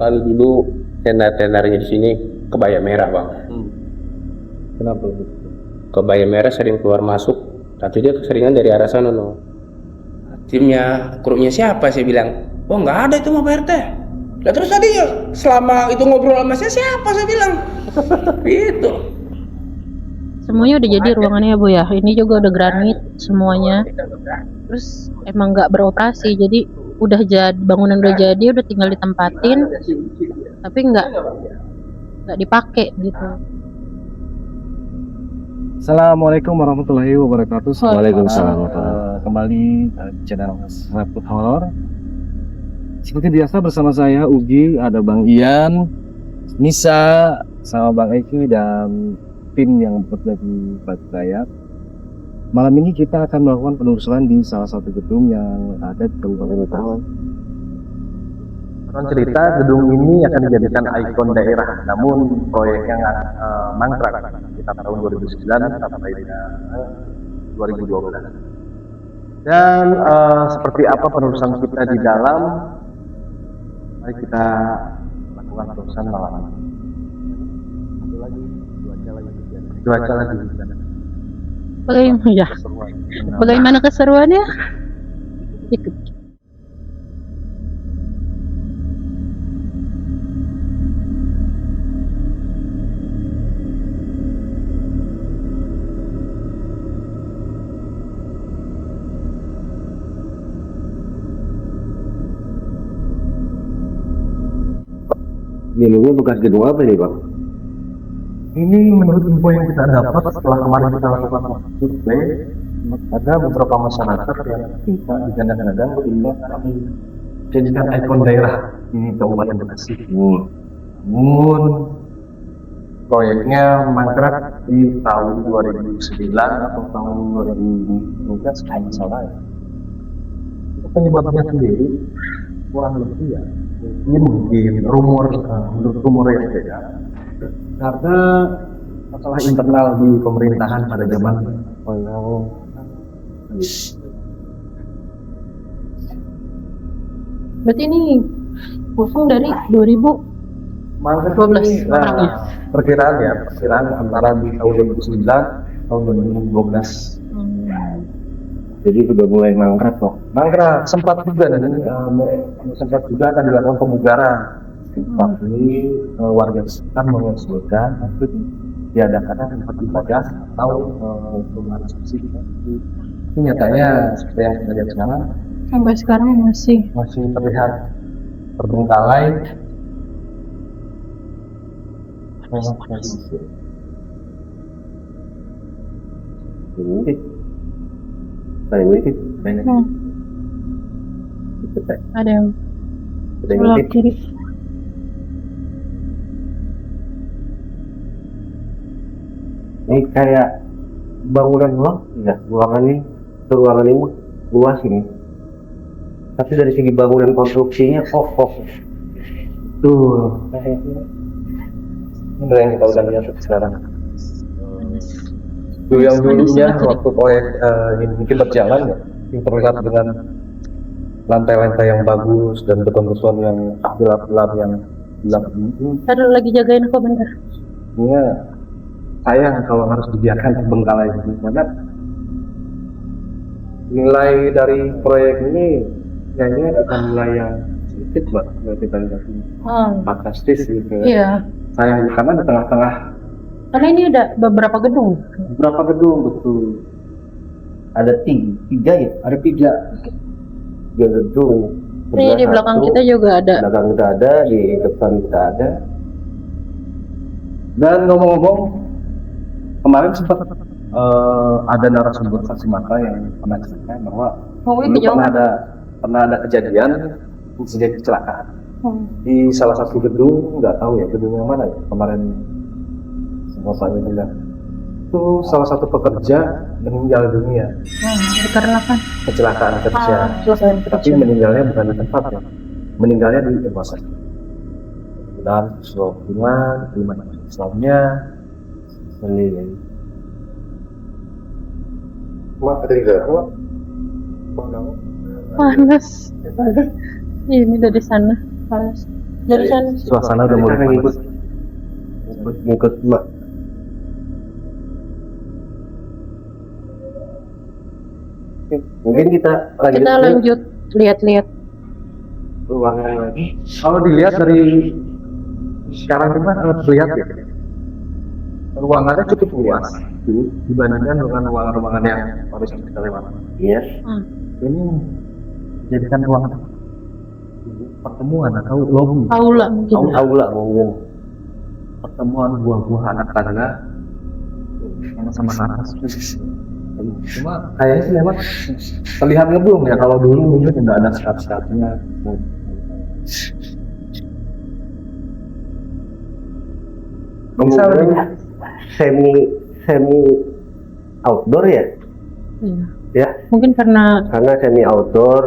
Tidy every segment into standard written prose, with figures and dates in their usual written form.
Kan dulu tenda-tendanya di sini kebaya merah bang. Kenapa begitu? Kebaya merah sering keluar masuk, tapi dia keseringan dari arah sana no. Timnya, krunya siapa? Saya bilang, oh nggak ada itu mah Pak RT. Lah terus tadi ya selama itu ngobrol sama saya siapa? Saya bilang, gitu. Semuanya udah jadi ruangannya ya Bu ya. Ini juga udah granit semuanya. Terus emang nggak beroperasi, jadi udah jadi bangunan udah jadi, udah tinggal ditempatin, tapi nggak dipakai gitu. Assalamualaikum warahmatullahi wabarakatuh. Waalaikumsalam. Kembali di channel Raput Horror. Seperti biasa bersama saya Ugi, ada Bang Ian, Nisa, sama Bang Eki dan tim yang bekerja di Batu Dayak. Malam ini kita akan melakukan penelusuran di salah satu gedung yang ada di Kabupaten Utara. Orang cerita gedung ini akan dijadikan ikon daerah, namun proyeknya mangkrak sekitar tahun 2009 sampai 2012. Dan seperti apa penelusuran kita di dalam, mari kita lakukan penelusuran malam ini. Satu lagi, cuaca lagi. Bagaimana keseruannya? Ikut. Ini bekas gedung apa nih bang? Ini menurut info yang kita dapat setelah kemarin kita lakukan survei, ada beberapa masyarakat yang kita digadang-gadang untuk kami jadikan ikon daerah di Kabupaten Bekasi. Namun proyeknya mangkrak di tahun 2009 atau tahun 2012 kalau salah ya. Penyebabnya sendiri kurang lebih ya mungkin menurut rumor yang beda, karena masalah internal di pemerintahan pada zaman Berarti ini kosong dari 2012 orangnya. perkiraan antara di tahun 2009 tahun 2012. Jadi sudah mulai mangkrak kok. Mangkrak sempat juga akan dilakukan pemugaran, tapi warga sekitar mengusulkan untuk diadakan tempat ibadah atau rumah resepsi. Ini nyatanya seperti yang kita lihat sekarang, Sampai sekarang masih terlihat terbengkalai. ada yang sebelah kiri. Ini kayak bangunan ruangan ini luas ini. Tapi dari segi bangunan konstruksinya kokoh. Tuh. Ini yang kita udah lihat sekarang. Yang dulunya waktu proyek ini mungkin berjalan ya, yang terlihat dengan lantai-lantai yang bagus dan beton-beton yang gelap-gelap yang gelap ini. Taruh lagi jagain aku bentar. Ini sayang kalau harus dibiarkan terbengkalai gitu, karena nilai dari proyek ini kayaknya bukan nilai yang sedikit buat kita lihat ini. Fantastis gitu. Iya. Sayang karena di tengah-tengah. Karena ini ada beberapa gedung. Berapa gedung betul? Ada tiga ya? Ada tiga gedung. Ini di belakang kita juga ada. Di belakang kita ada, di depan kita ada. Dan ngomong-ngomong, kemarin sempat ada narasumber saksi mata yang pernah cerita bahwa dulu pernah ada kejadian kecelakaan di salah satu gedung, nggak tahu ya gedung yang mana ya, kemarin bapaknya bilang itu salah satu pekerja meninggal dunia Dikarenakan kecelakaan kerja, tapi meninggalnya bukan di tempat ya, meninggalnya di rumah sakit. Dan Islamnya meninggal. panas. Ini dari sana panas. Dari sana. Suasana udah mulai panas. ngikut mak. Oke, mungkin kita lanjut Kita ke lanjut lihat-lihat. ruangan lagi. Kalau dilihat dari sekarang kita terlihat ya, ruangannya cukup luas dibandingkan dengan ruangan-ruangan yang baru kita lewati. Iya. Hmm. Ini dijadikan ruangan pertemuan atau lobby. Aula mungkin. Aula mungkin. Pertemuan buah-buah anak tangga sama nanas. Cuma kayaknya sih memang terlihat ngeblung ya, kalau dulu mungkin nggak ada sekat-sekatnya. Kemungkinan semi outdoor ya. Iya. Ya, Mungkin karena karena semi outdoor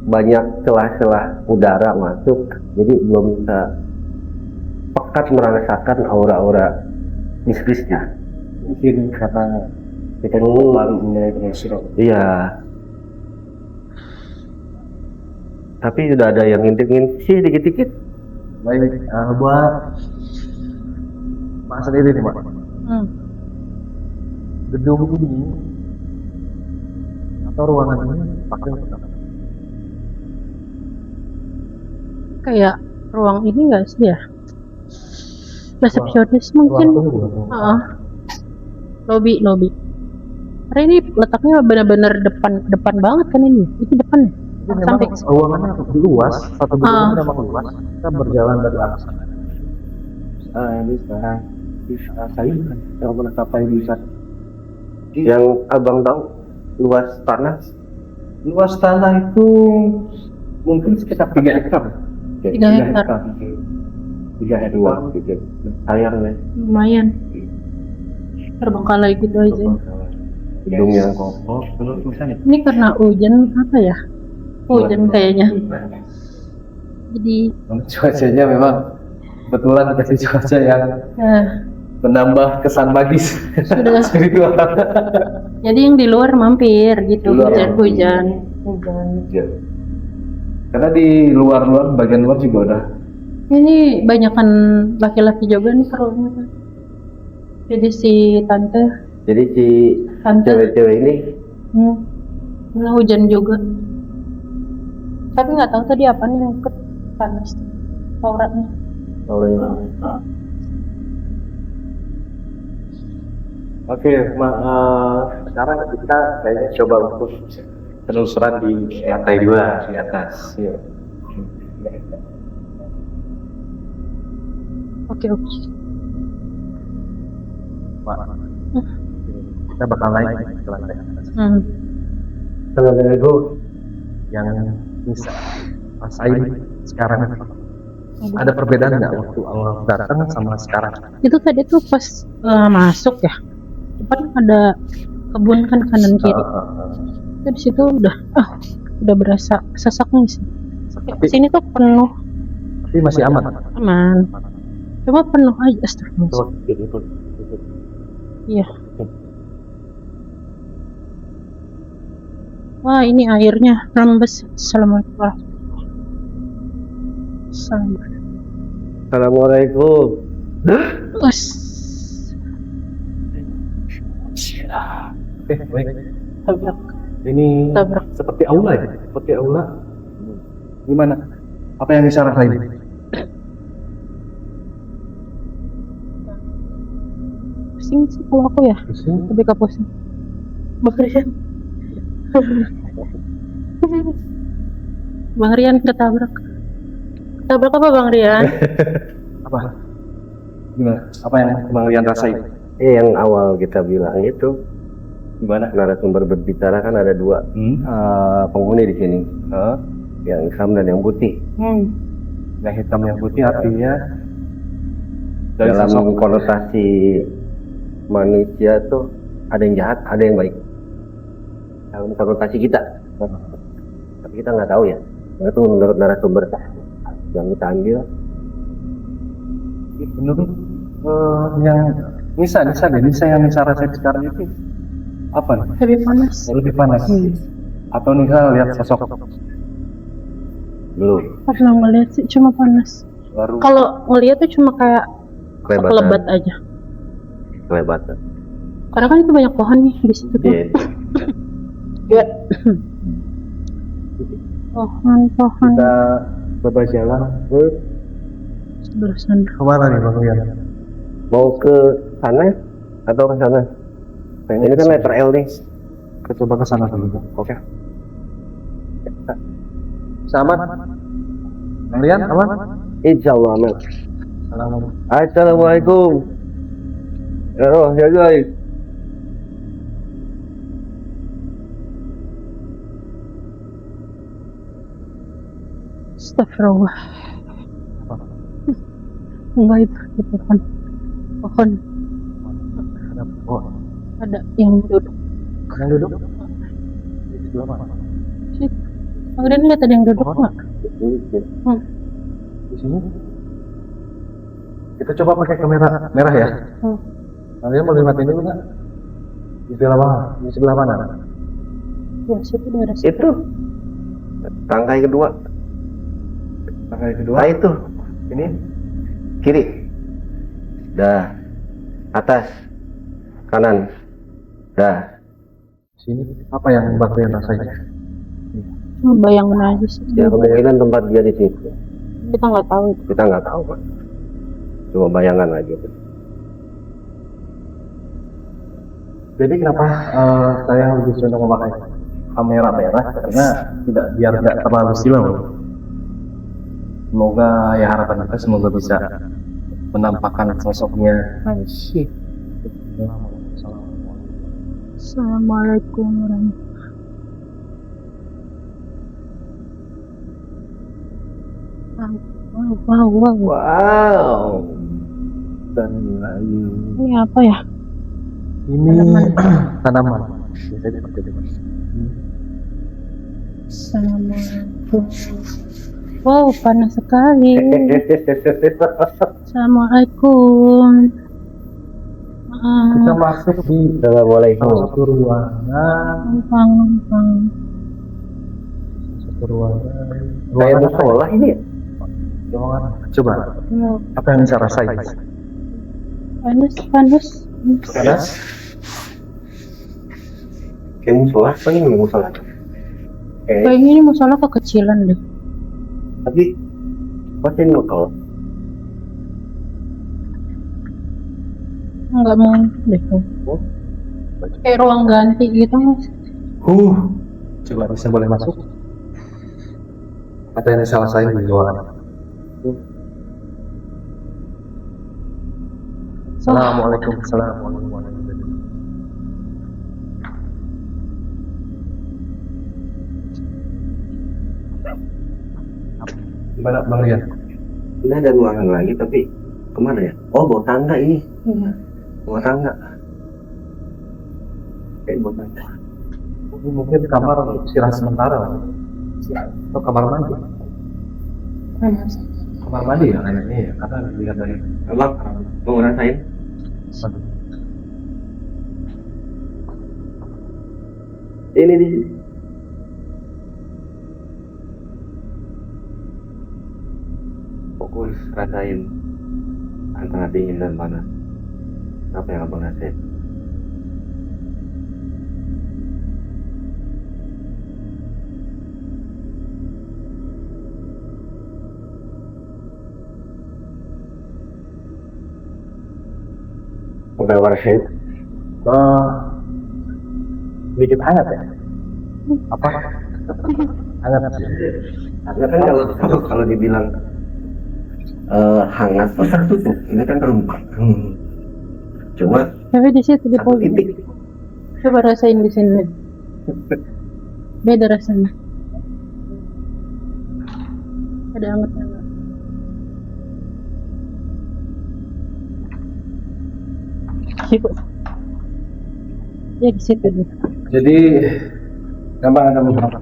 banyak celah-celah udara masuk, jadi belum bisa pekat merasakan aura-aura mistisnya. Mungkin karena Kita dulu baru mulai berhasil. iya. Tapi sudah ada yang ngintip-ngintip sih dikit-dikit. Baik, buat Pak sendiri nih Pak, hmm, gedung ini atau ruangan ini pakai apa? kayak ruang ini enggak sih ya? Resepsionis mungkin. Ruang tunggu atau Heeh. Lobby. Karena ini letaknya benar-benar depan banget kan ini. Itu depan ya? Jadi memang Sampai ruangannya luas, satu gedung memang luas. Kita berjalan dari arah sana. Ini sekarang saya yang mencapai di sana. Yang abang tahu luas tanah Luas tanah itu mungkin sekitar 3 hektar. 3 hektar. 3 hektar. dua gitu. Sayang ya. lumayan. Terbengkalai gitu aja. Gedung yang kokoh terus misalnya Ini karena hujan apa ya? Hujan kayaknya. Jadi cuacanya memang kebetulan kasih cuaca yang menambah kesan magis sudah. spiritual. Jadi yang di luar mampir gitu. Di luar Hujan. Ya. Karena di luar bagian luar juga udah Ini banyakan laki-laki juga nih kerunya. Jadi si tante Jadi si cewek-cewek ini kena hujan juga. Tapi nggak tahu tadi apa nih yang panas auranya. Oke, sekarang kita kayaknya coba untuk penelusuran di lantai 2 di atas. Ya. Oke. Pak, kita bakal naik ke lantai atas. teman-teman itu Yang bisa rasain sekarang ada perbedaan nggak waktu awal datang sama sekarang? Itu tadi tuh pas masuk ya. Depan ada kebun kan kanan kiri. Itu di situ udah berasa sesaknya sih. Tapi, Sini tuh penuh, tapi masih aman. aman. Cuma penuh aja astagfirullah. Iya. Wah, ini airnya rembes. Assalamualaikum warahmatullahi wabarakatuh. Assalamualaikum. Us. Oke, baik. Tabrak. Ini Tabrak. seperti aula ya? Seperti aula. Gimana? Apa yang bisa rasain? Pusing sih kalau aku ya. Lebih ke pusing. Bang Rian. Bang Rian ketabrak. Ketabrak apa Bang Rian? Apa? Gimana? Apa yang Bang Rian rasain? Yang awal kita bilang itu Gimana? narasumber berbicara kan ada dua penghuni di sini, yang hitam dan yang putih. Yang hitam yang putih artinya dari Dalam sosok konotasi manusia tuh ada yang jahat, ada yang baik. Dalam konotasi kita, tapi kita nggak tahu ya. Itu menurut narasumber yang kita ambil. menurut yang Nisa yang Nisa rasain sekarang itu apa nih? Lebih panas. Lebih panas. Atau Nisa lihat sosok Belum. Pernah ngeliat sih cuma panas. Baru Kalau ngeliat tuh cuma kayak Kelebatan. kelebat aja. Kelebatan. Karena kan itu banyak pohon nih di situ tuh. Iya. Ya. Pohon. kita coba jalan ke Sebelah sana. kemana nih Bang Rian? Mau ke sana atau ke sana? Ini kan letter L nih. Kita coba ke sana dulu. Oke. Sama. Bang Rian, aman? Insya Allah aman. Assalamualaikum. Assalamualaikum. Ya guys. Astagfirullah. Enggak itu pohon. Pohon Ada pohon. ada yang duduk. Yang duduk? Di sebelah mana? Sih. Kemudian lihat ada yang duduk Pohon. nggak? Di sini. Kita coba pakai kamera merah ya. Kalian mau lihat ini enggak? Di sebelah mana? Di sebelah mana? Ya situ daerah situ. Itu tangkai kedua. Tangkai kedua. Nah itu Ini kiri. Dah. Atas. Kanan. Dah. sini apa yang Bang Rian rasain? Cuma bayangin aja sih. Ya kemungkinan tempat dia di situ. Kita nggak tahu itu. Kita nggak tahu Pak. Cuma bayangan aja. Jadi kenapa saya lebih condong memakai kamera merah karena biar tidak terlalu silau. Semoga ya harapan kita semoga bisa menampakkan sosoknya. Assalamualaikum warahmatullahi wabarakatuh. Wow. Wow. Dan Ini apa ya? ini tanaman. Biasanya seperti itu. Assalamualaikum. Wow, panas sekali. Assalamualaikum. Kita masuk di Assalamualaikum. satu ruangan. Numpang. Satu ruangan. Kayak Ruangan apa ya? musola ini ya? Ruangan. Coba, Ya, apa yang bisa rasain? panas. Panas? Kayak musola apa ini musola? Kayaknya ini musola kekecilan deh. Tapi pasti motor. Enggak mungkin deh. Kayak ruang ganti gitu mas. Coba bisa boleh masuk? Apa yang bisa rasain di ruangan? Assalamualaikum. Assalamualaikum. Gimana Bang Rian? Ini ada ruangan lagi tapi kemana ya? Oh bawah tangga ini. Iya. Bawah tangga. Kayak bawah tangga. Ini mungkin kamar istirahat sementara atau kamar mandi? Panas. Kamar mandi ya kayaknya ya, karena dilihat dari Abang mau ngerasain? Ini di sini. Fokus rasain antara dingin dan panas. Apa yang abang rasain? Udah rasain? sedikit hangat ya? Apa? Hangat. Karena kan kalau dibilang hangat pas tertutup, ini kan terbuka. Cuma Tapi di situ di satu pojok. titik. Coba rasain di sini. Beda rasanya. Ada hangat-hangat. Ya di situ deh. Jadi gampang akan beberapa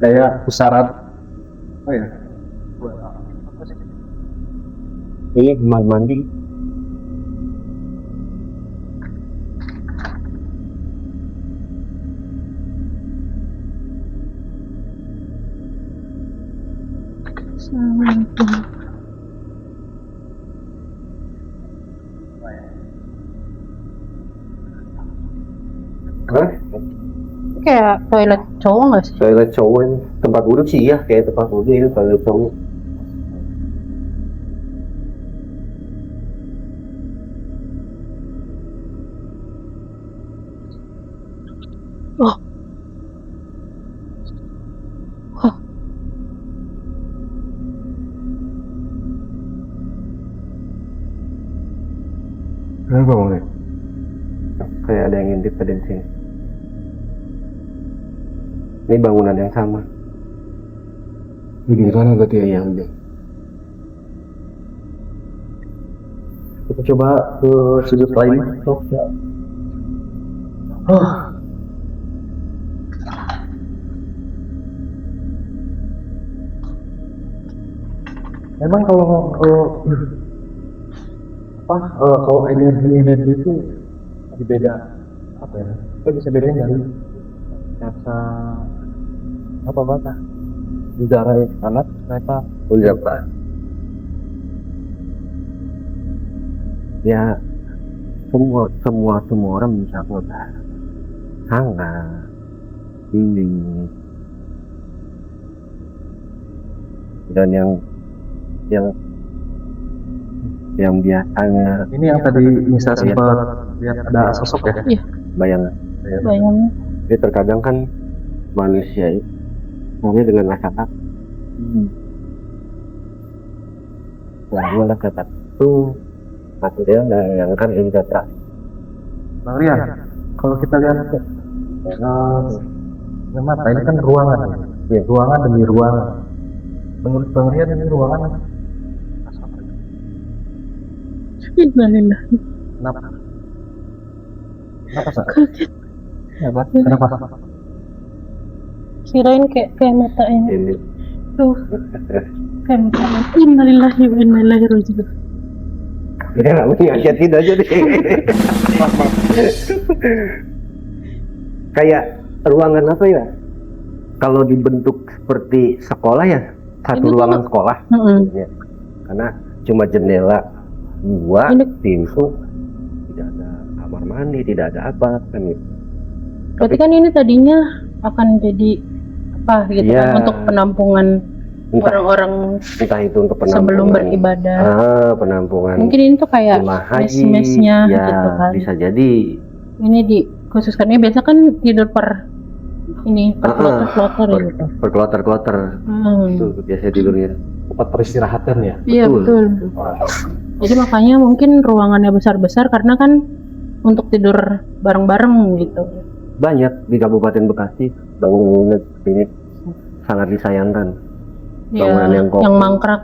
kayak pusaran. Oh ya. Ini kamar mandi. Hah? Kayak toilet cowok nggak sih? Toilet cowok ini. Tempat duduk sih ya, kayak tempat duduk itu toilet cowok. Oh. Hah. Kenapa Bang? Kayak ada yang ngintip tadi di sini. Ini bangunan yang sama. Di sana berarti ya? Iya. Kita coba ke sudut lain. Memang kalau energi itu beda apa ya? Kita bisa bedain dari rasa apa bata udara yang panas ternyata udara ya semua orang bisa kok hangat dingin dan yang biasanya ini yang tadi Nisa sempat lihat ada sosok ya. Iya. Bayangan Bayangan. jadi terkadang kan manusia itu hanya dengan rasa takut. Lalu rasa takut itu akhirnya menayangkan indera. Bang Rian, kalau kita lihat mata ini kan ruangan, ya, ruangan demi ruangan. Menurut Bang Rian ini ruangan Innalillah. kenapa? Kenapa Sa? Kaget. Kenapa? Kirain kayak mata ini. Ini Tuh. Kayak mata. Innalillahi wa inna ilaihi raji'un. ya nggak mengagetin aja deh. Kayak ruangan apa ya? Kalau dibentuk seperti sekolah ya, satu Ini ruangan sekolah. Ya. Karena cuma jendela dua, pintu, tidak ada kamar mandi, tidak ada apa kan gitu. Berarti kan ini tadinya akan jadi apa gitu Iya. kan untuk penampungan Entah, orang-orang entah itu untuk penampungan sebelum beribadah. penampungan Mungkin ini tuh kayak jemaah haji, mes-mesnya ya gitu kan. bisa jadi. Ini dikhususkannya biasa kan tidur per kloter gitu. Berkloter-kloter itu biasa tidurnya. Tempat peristirahatan ya. Iya betul. Jadi makanya mungkin ruangannya besar-besar karena kan untuk tidur bareng-bareng gitu. Banyak di Kabupaten Bekasi bangunan ini sangat disayangkan. Bangunan Ya, yang kokoh. yang mangkrak.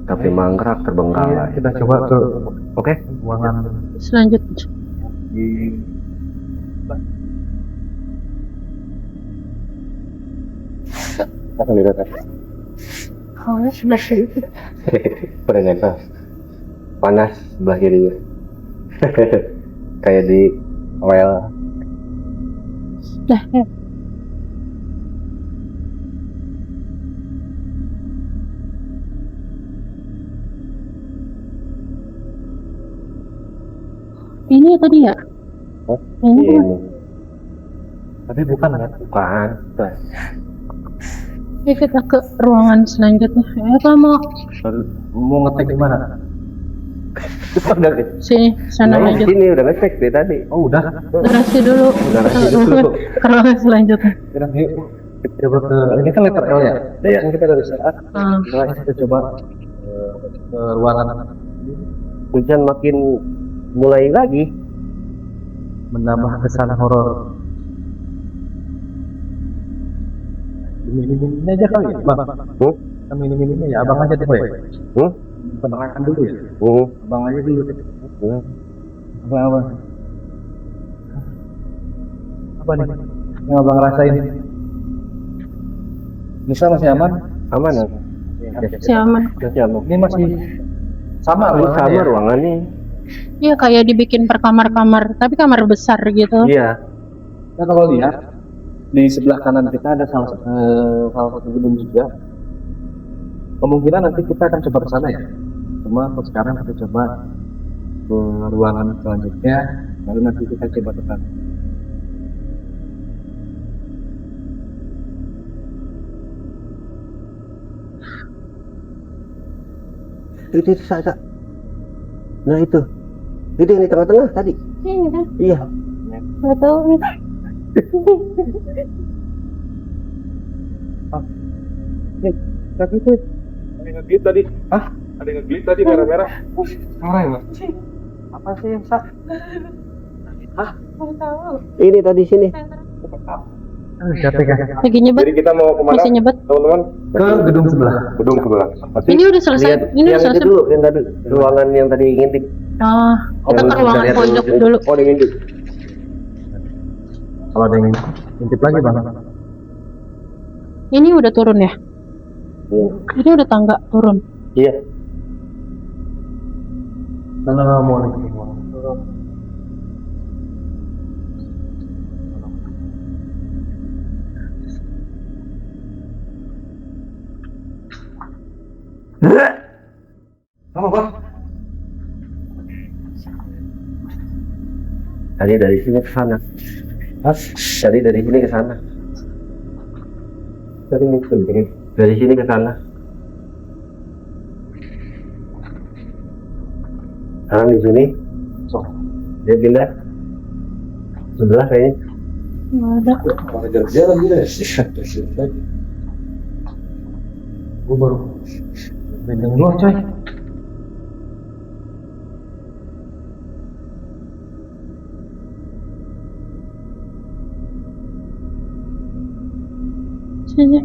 Tapi mangkrak terbengkalai. Kita coba ke ruangan Selanjutnya. Apa nih Data? Oh, sebelah sini. Pada nempel. Panas sebelah kirinya. Kayak di well. Dah, ya. Ini ya tadi ya? Oh, Ini ini. kan? Tapi bukan kan? Bukan. Ya, kita ke ruangan selanjutnya. Kamu Mau ngetek di mana? Udah deh. sini, sana Nah, lanjut. sini udah ngecek dari tadi. Oh udah. Durasi dulu. Durasi dulu. Ke ruangan selanjutnya. Kita coba ke ini kan letter L ya. Ya kita dari sana. Ah, Kita coba ke ruangan. Hujan makin mulai lagi menambah kesan horor. Ini aja kali ya, Bang. Kita ini ya, abang aja deh, Boy. Penerangan dulu ya. Abang aja dulu. Apa? Apa nih? Yang abang rasain? Nisa masih aman? Aman ya. si aman. Ini masih sama ruangannya. Ruangannya. Iya kayak dibikin per kamar-kamar, tapi kamar besar gitu. Iya. Kita kalau lihat di sebelah kanan kita ada salah satu gedung juga. Kemungkinan nanti kita akan coba ke sana ya. Cuma untuk sekarang kita coba ke ruangan selanjutnya, lalu nanti kita coba tekan. Itu Kak. Nah itu yang di tengah-tengah tadi. Ini kan? Iya. Nggak tahu nih. Tapi itu ada yang nge-glip tadi. Ada yang nge-glip tadi merah-merah. Merah ya, Mas? Apa sih yang sak? Nggak tahu. Ini tadi sini. Lagi nyebet. Jadi kita mau kemana, Masih nyebet. teman-teman? Ke gedung sebelah. Gedung sebelah. Ini udah selesai. Lihat Ini udah yang itu selesai. dulu, yang tadi ruangan yang tadi ngintip. Oh, kita ke ruangan pojok dulu. Oh, ada yang ngintip. Kalau ada yang ngintip lagi bang. Ini udah turun ya? Ini udah tangga turun. Iya. Assalamualaikum. Apa, Bang? Tadi dari sini ke sana. Tadi dari sini ke sana. Tadi ngintip ini. Dari sini ke sana. Sekarang di sini. Dia pindah. Sebelah kayaknya. Nggak ada. Pakai jalan gitu ya? Gue baru benteng dua, coy. Sini.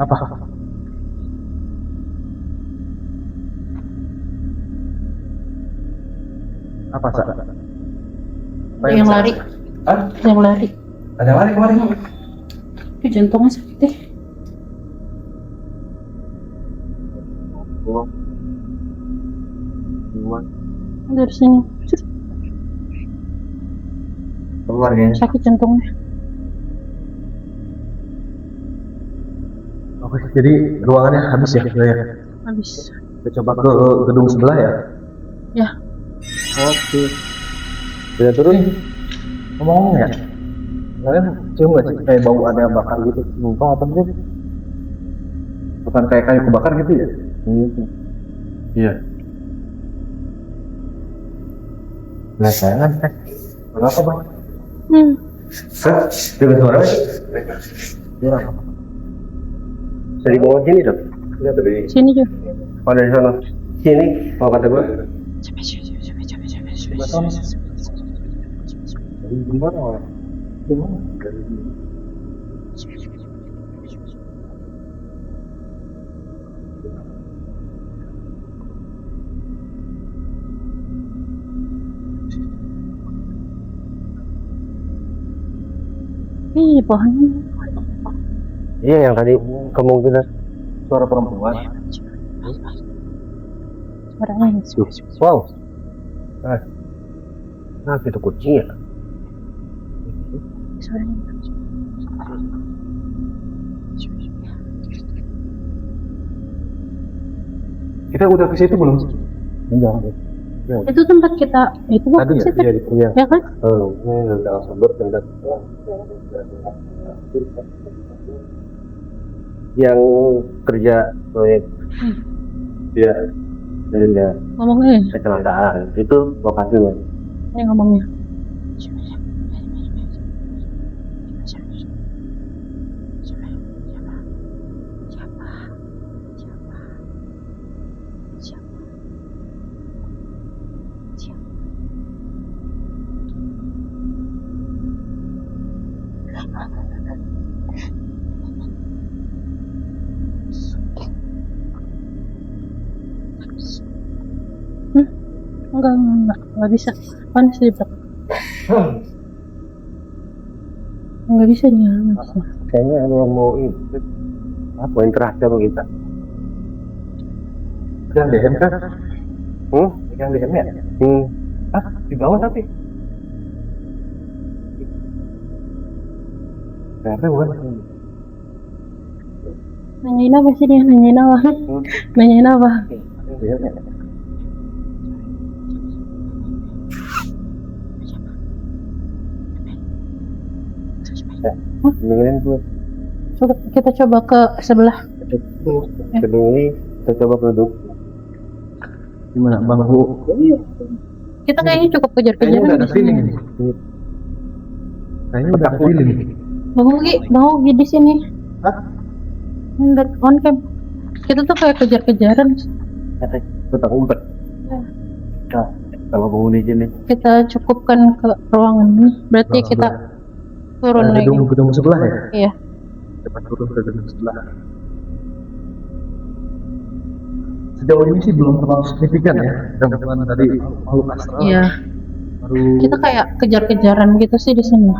Apa? Apa Sa? Ada yang lari. Hah? Ada yang lari. Ada yang lari kemarin. Ih, jantungnya sakit deh. Dari sini. Keluar ya. Sakit jantungnya. Oke, jadi ruangannya habis ya? Habis. Kita coba ke gedung sebelah ya? Ya. Oke. Sudah turun? Ngomong ya? Kalian cium nggak sih kayak bau ada yang bakar gitu? Numpang apa sih? Bukan kayak kayu kebakar gitu ya? Iya. Nah, saya kenapa bang? Dengar suara? Suara apa? Bisa dibawa sini dong? Lihat dari Sini juga. oh dari sana. Sini, kalau kata gue. Ih, pohonnya. Iya yang tadi kemungkinan suara perempuan. Suaranya ini. Wow. Nah itu kucing ya. Suaranya. Kita udah ke situ belum? Enggak. Itu tempat kita. Itu bukan Tadi ya? situ. Iya, iya. Ya kan? Oh, ini udah langsung bertindak. Yang kerja proyek dia dan dia Ngomongnya. kecelakaan itu lokasinya. Ini ngomongnya. Enggak bisa. Panas di belakang. Enggak bisa dinyalain. Kayaknya ada yang mau ini. Apa yang terasa sama kita? Yang DM kan? Yang DM ya? Di bawah tapi. Ternyata bukan. Nanyain apa sih dia? Nanyain apa? Nanyain apa? DM ya? Dengerin gue. Coba kita coba ke sebelah. Gedung ini kita coba duduk. Gimana Bang Bu? Kita kayaknya cukup Kayaknya kejar-kejaran udah ada di feeling sini. ini. Kayaknya udah ada feeling. Bang Ugi di sini. Hah? Enggak on cam. Kita tuh kayak kejar-kejaran. Kita umpet. Nah, kalau penghuni sini. Kita cukupkan ke ruangan ini. Berarti Ruangan kita turun lagi. Gedung sebelah ya? Iya. Cepat turun ke gedung sebelah. Sejauh ini sih belum terlalu signifikan ya gangguan dari makhluk astral. Iya. Baru Kita kayak kejar-kejaran gitu sih di sini.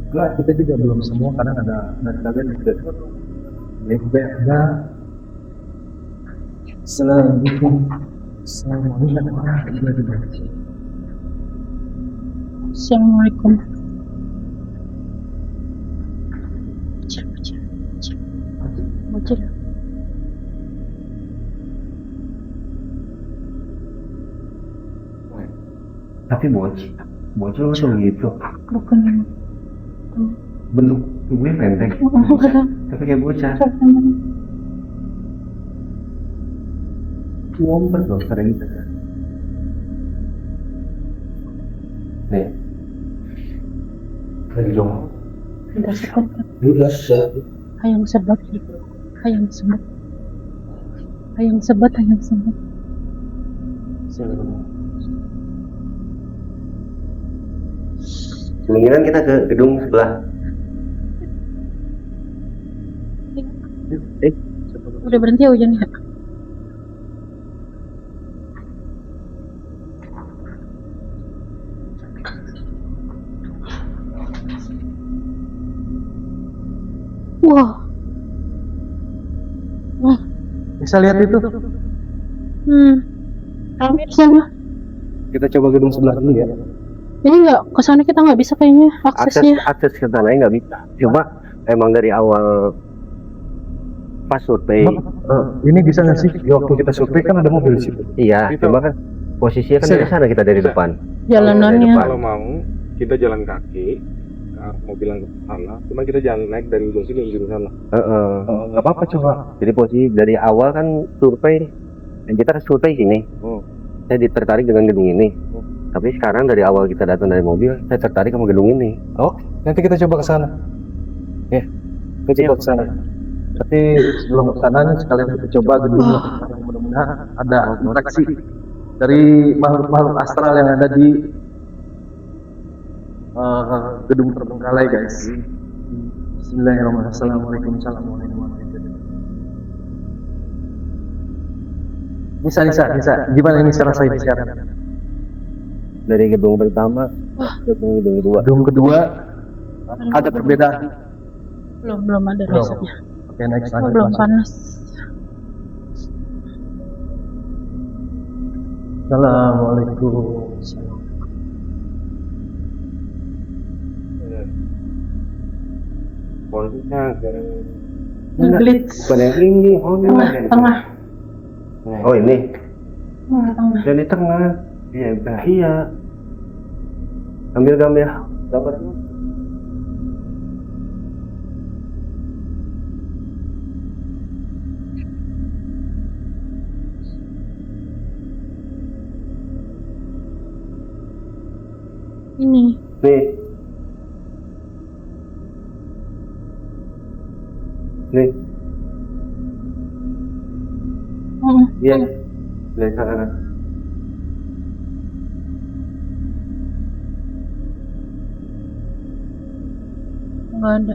enggak, kita juga belum semua karena ada kalian juga juga ada. Assalamualaikum. Assalamualaikum warahmatullahi wabarakatuh. Assalamualaikum. Bocil. Tapi bocil tuh gitu. Bukan. Bentuk tubuhnya pendek. Tapi kayak bocah. Ngumpet loh sering. Nih. Lagi dong. Udah sekat. Udah sih. Hayang sebat. Hayang sebat. Hayang sebat. Hayang sebat. Kemungkinan kita ke gedung sebelah. Udah berhenti ya hujannya? Wah. Wah. Bisa lihat itu? Rame di sana. Kita coba gedung sebelah dulu ya. Ini nggak kesana, kita nggak bisa kayaknya aksesnya. Akses ke tanahnya nggak bisa. Cuma emang dari awal pas survei. Ini bisa nggak sih? Waktu kita survei kan ada mobil di situ. Iya, cuma kan posisinya kan Bisa dari ya? sana kita dari depan. Jalanannya. Kalau mau kita jalan kaki mau bilang ke sana, cuma kita jangan naik dari ujung sini ke ujung sana. Nggak apa-apa coba. Jadi posisi dari awal kan survei, dan kita survei sini. Saya tertarik dengan gedung ini. Tapi sekarang dari awal kita datang dari mobil, saya tertarik sama gedung ini. Oh, nanti kita coba ke sana. Ya, kita coba ke sana. Tapi sebelum ke sananya sekalian kita coba gedungnya. Mudah-mudahan ada interaksi dari makhluk-makhluk astral yang ada di gedung terbengkalai, guys. Bismillahirrahmanirrahim. Assalamualaikum warahmatullahi wabarakatuh. Nisa, gimana ini rasain sekarang? Dari gedung pertama ke gedung kedua. Gedung kedua ada perbedaan. Belum ada rasanya. Oke, next lanjut. Belum panas. Assalamualaikum. Posisinya Ngeglits. bukan yang ini, Tengah. Oh ini, Tengah. dan di tengah. Iya. Ambil gambar. Ini. Nih. Hmm. Iya. Lihat sana. Nggak ada.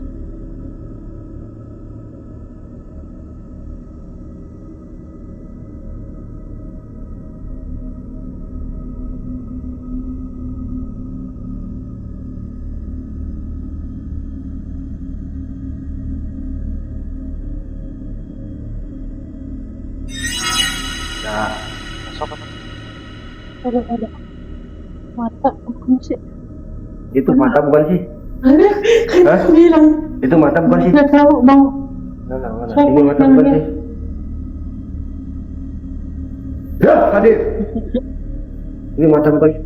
Ada. Mata bukan sih? Itu mata bukan sih? Ada. Hah? Bilang. Itu mata bukan sih? Nggak tahu bang. Mana? Ini mata bukan sih? Ya, hadir. Ini mata bukan sih?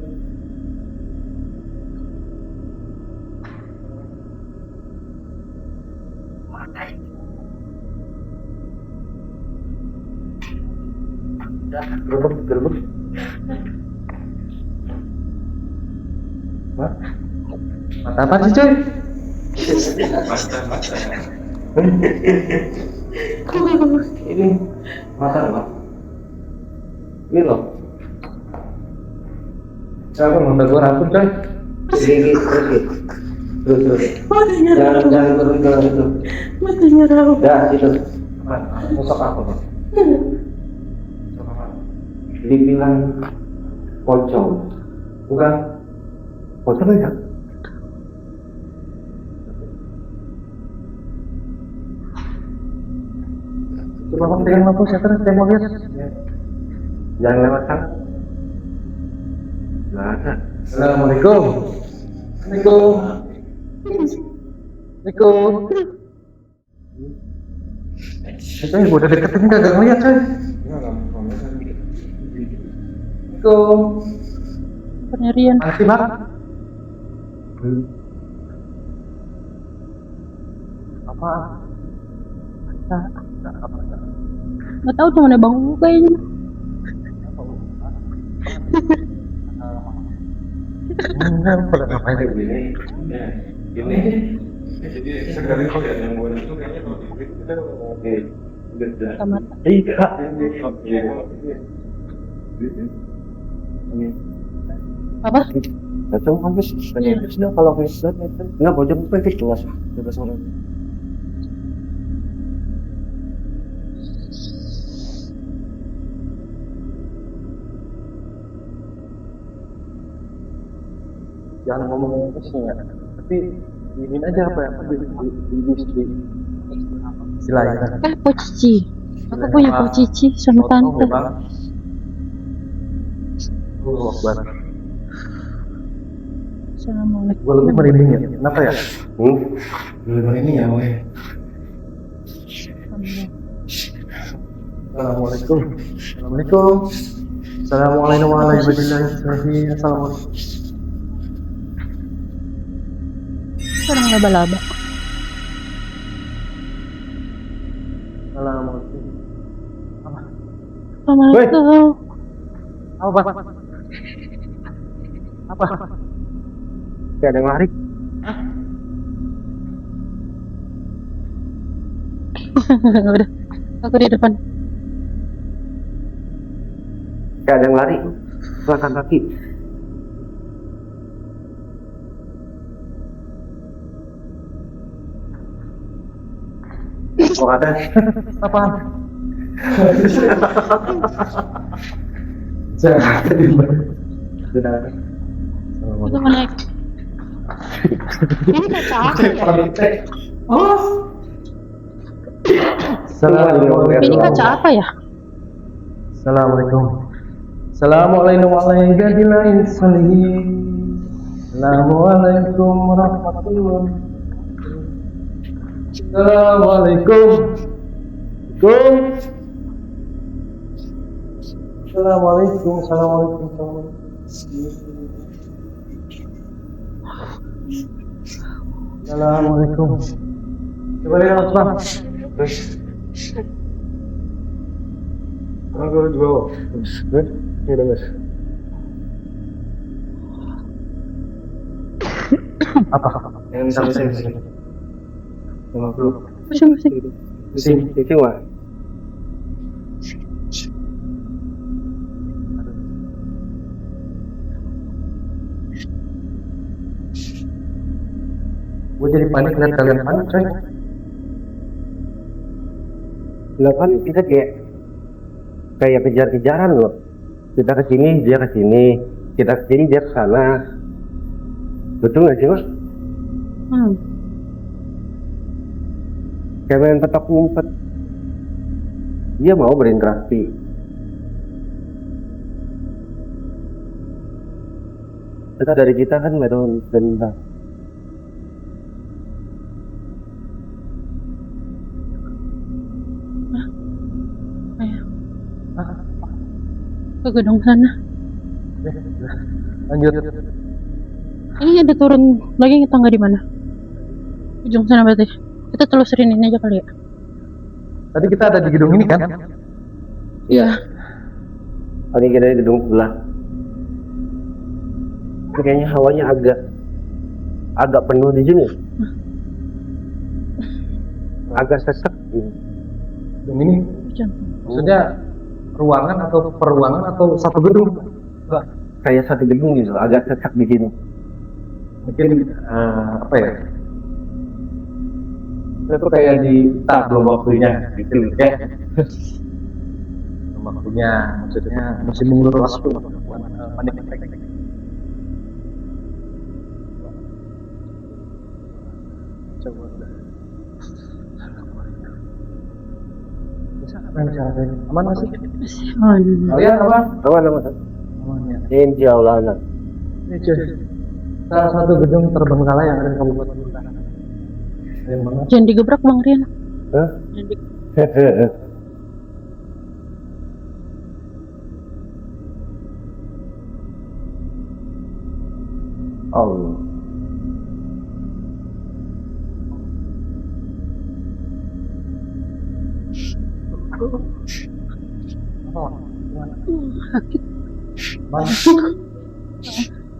Betul. Mata apa sih cuy? Ini mata apa? Ini loh. Siapa mata gua rapuh coy? Terus. Jangan turun ke itu. Matanya rapuh. Dah itu. Sosok apa bang? Dibilang pocong, bukan? Pocong ya? Coba bang pegang lampu saya terus, saya mau lihat. Jangan lewat kan? Nggak ada. Assalamualaikum. Assalamualaikum. Itu ibu udah deketin kagak ngeliat coy. Assalamualaikum. Penerian. Makasih bang. Apa? Nggak tahu tuh mana Bang Uu kayaknya. Pada ngapain begini? Ini jadi sekali kalau yang buat itu kayaknya kalau di kita oke udah Tamat. Iya. Apa? Itu habis sudah kalau bisa nggak bojong itu kelas bebas orang. Jangan ngomong kesini ya, tapi ini aja apa ya di istilahnya. Pocici. Aku punya pocici sama tante. Akbar. Assalamualaikum. Gue lebih merinding ya, kenapa ya? Lebih merinding ya, weh. Assalamualaikum. Assalamualaikum warahmatullahi wabarakatuh. Assalamualaikum. Orang laba-laba. Assalamualaikum. Assalamualaikum. Apa? Apa? Kayak ada yang lari. Udah. Aku di depan. Kayak ada yang lari. Belakang kaki. Oh ada. Apa? Saya ada di mana? Sudah ada. Itu mau naik. Ini kaca apa ya? Oh, Assalamualaikum. ini kaca apa ya? Assalamualaikum. Assalamualaikum warahmatullahi wabarakatuh. Assalamualaikum warahmatullahi wabarakatuh. Assalamualaikum. Assalamualaikum. Assalamualaikum. Coba lihat bang. kalau di bawah ini udah mas Apa? Yang sampai sini. 50. Masih. Sini, itu mah. Gue jadi panik lihat kalian panik coy. Lah kan kita kayak kejar-kejaran loh. Kita ke sini, dia ke sini. Kita ke sini, dia ke sana. Betul nggak sih mas? Kayak main petak umpet. Dia mau berinteraksi. Kita dari kita kan berinteraksi. Ke gedung sana. Lanjut. Ini ada turun lagi tangga di mana? Ujung sana berarti. Kita telusurin ini aja kali ya. Tadi kita ada di gedung ini kan? Iya. Paling kira gedung sebelah. Ini kayaknya hawanya agak penuh di sini. Agak sesek ini. Gedung ini maksudnya ruangan atau peruangan atau satu gedung? Kayak satu gedung gitu, agak sesek di sini. Mungkin apa ya? Itu kayak di belum waktunya gitu ya. Belum waktunya, maksudnya masih mengulur waktu. Aman masih? Kalian aman? Aman. Aman ya. Insya Allah aman. Ini cuy, salah satu gedung terbengkalai yang ada di Kabupaten Utara. Yang mana? Jangan digebrak Bang Rian. Hah? Jangan di- Allah. Sakit. Mana?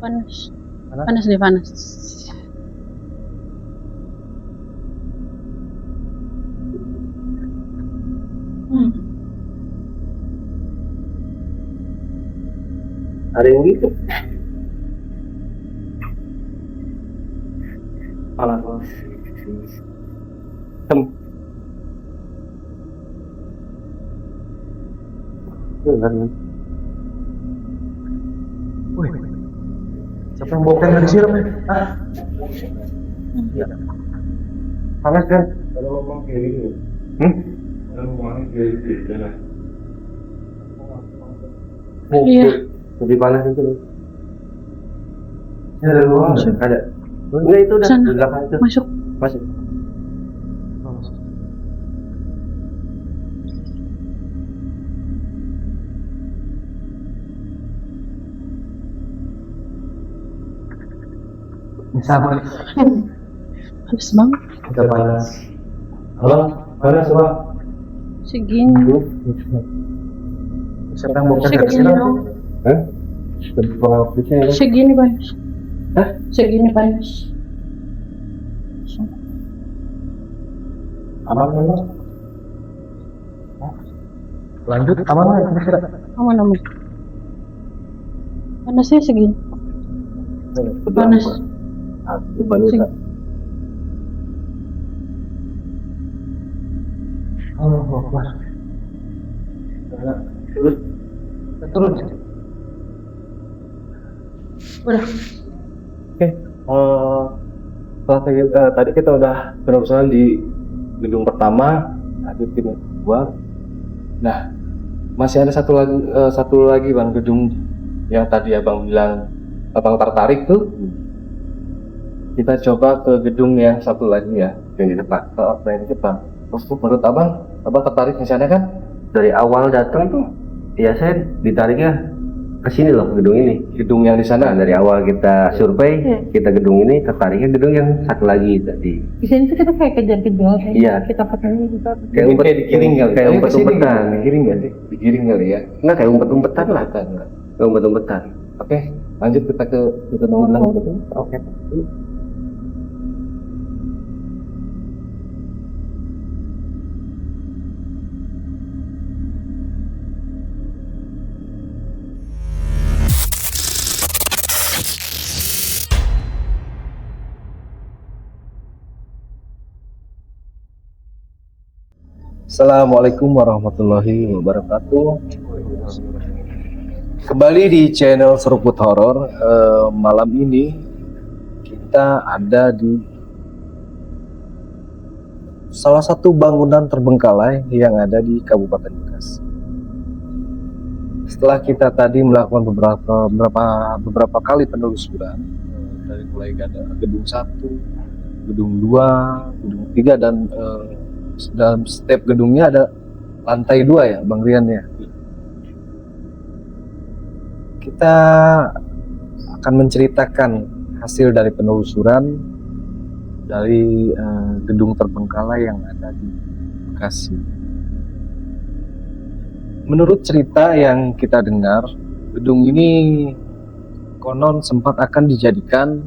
Panas. Panas? Panas deh panas. Ada yang gitu. Panas. Tem. Wih, siapa yang bawa dari siram ya? Ah, Panas kan? Kalau ngomong kayak gitu, kalau ngomongnya kayak gitu, jalan. Iya. Lebih panas itu. Ya, ada ruang. Ada. Enggak, itu udah Sana. di belakang itu. Masuk. Masuk. sama nih. Panas banget. Udah panas. Halo, panas Bang. Segini. Siapa yang bawa dari Segini siram? dong. Hah? Lebih penghalusnya ya. Segini panas. Hah? Segini panas. Aman kan Bang? Lanjut, aman nggak kira-kira? Aman aman. Panasnya segini. Panas. Seg- Allah Akbar. Turun. Udah. Oke, tadi kita udah penelusuran di gedung pertama, tadi gedung kedua. Nah, masih ada satu lagi Bang, gedung yang tadi Abang bilang Abang tertarik tuh. Kita coba ke gedung yang satu lagi ya, yang di depan. Yang di depan. Terus menurut Abang tertarik di sana kan? Dari awal datang tuh, ya saya ditariknya ke sini loh, gedung ini. Gedung yang di sana. Nah, dari awal kita survei, kita gedung ini, tertariknya gedung yang satu lagi tadi. Di sini tuh kita kayak kejar-kejar. Iya. Kita pakai kita. Kayak umpet, digiring kali. kayak umpet-umpetan. Digiring nggak sih? Digiring kali ya. Enggak, kayak umpet-umpetan lah. Enggak. Kayak umpet-umpetan. Oke, lanjut kita ke gedung belakang. Oke. Assalamualaikum warahmatullahi wabarakatuh. Kembali di channel Seruput Horor. Malam ini kita ada di salah satu bangunan terbengkalai yang ada di Kabupaten Bekasi. Setelah kita tadi melakukan beberapa kali penelusuran dari mulai gedung 1, gedung 2, gedung 3 dan dalam setiap gedungnya ada lantai 2 ya Bang Rian ya. Kita akan menceritakan hasil dari penelusuran dari gedung terbengkalai yang ada di Bekasi. menurut cerita yang kita dengar, gedung ini konon sempat akan dijadikan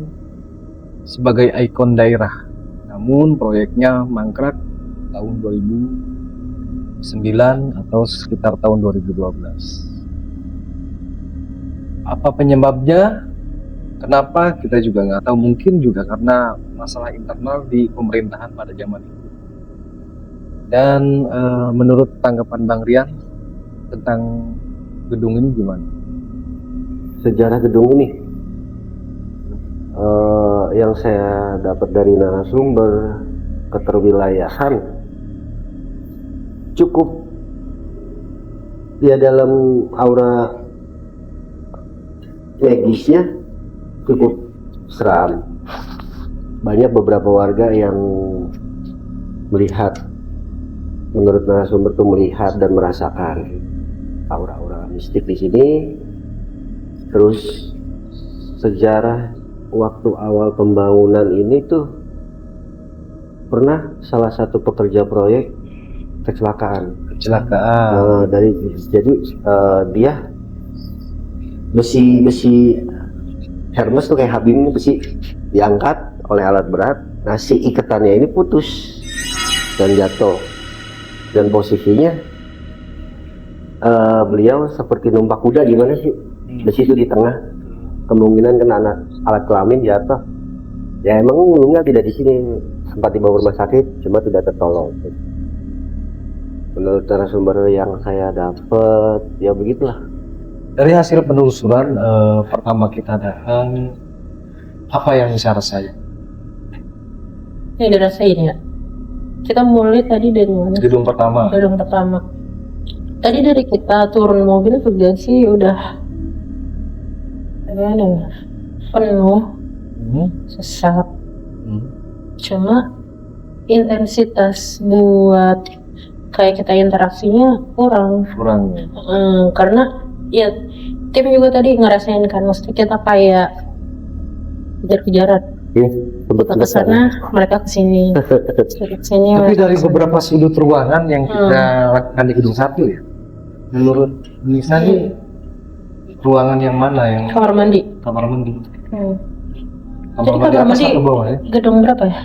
sebagai ikon daerah. Namun proyeknya mangkrak tahun 2009 atau sekitar tahun 2012. Apa penyebabnya? Kenapa? Kita juga nggak tahu. Mungkin juga karena masalah internal di pemerintahan pada zaman itu. Dan menurut tanggapan Bang Rian tentang gedung ini gimana? Sejarah gedung ini yang saya dapat dari narasumber keterwilayahan cukup ya dalam aura magisnya cukup seram. Banyak beberapa warga yang melihat, menurut narasumber itu melihat dan merasakan aura-aura mistik di sini. Terus sejarah waktu awal pembangunan ini tuh pernah salah satu pekerja proyek kecelakaan. Jadi dia besi Hermes tuh kayak Habib ini, besi diangkat oleh alat berat. Nah, si ikatannya ini putus dan jatuh, dan posisinya beliau seperti numpak kuda, gimana sih, besi itu di tengah, kemungkinan kena alat kelamin jatuh. Ya emang meninggal tidak di sini, sempat dibawa rumah sakit cuma tidak tertolong. Menurut narasumber yang saya dapat ya begitulah. Dari hasil penelusuran pertama kita datang, apa yang bisa rasain? Yang dirasain ya. Kita mulai tadi dari mana? Gedung pertama. Gedung pertama. Tadi dari kita turun mobil juga sih udah penuh, sesak. Cuma intensitas buat kayak kita interaksinya kurang. Karena ya tim juga tadi ngerasain kan, mesti kita kayak kejar-kejaran. Kita kesana, mereka kesini. Tapi dari beberapa sudut ruangan yang kita lakukan di gedung 1 ya, menurut Nisa nih ruangan yang mana yang Kamar mandi. Kamar mandi. Jadi kamar mandi atas atau bawah ya? gedung berapa ya?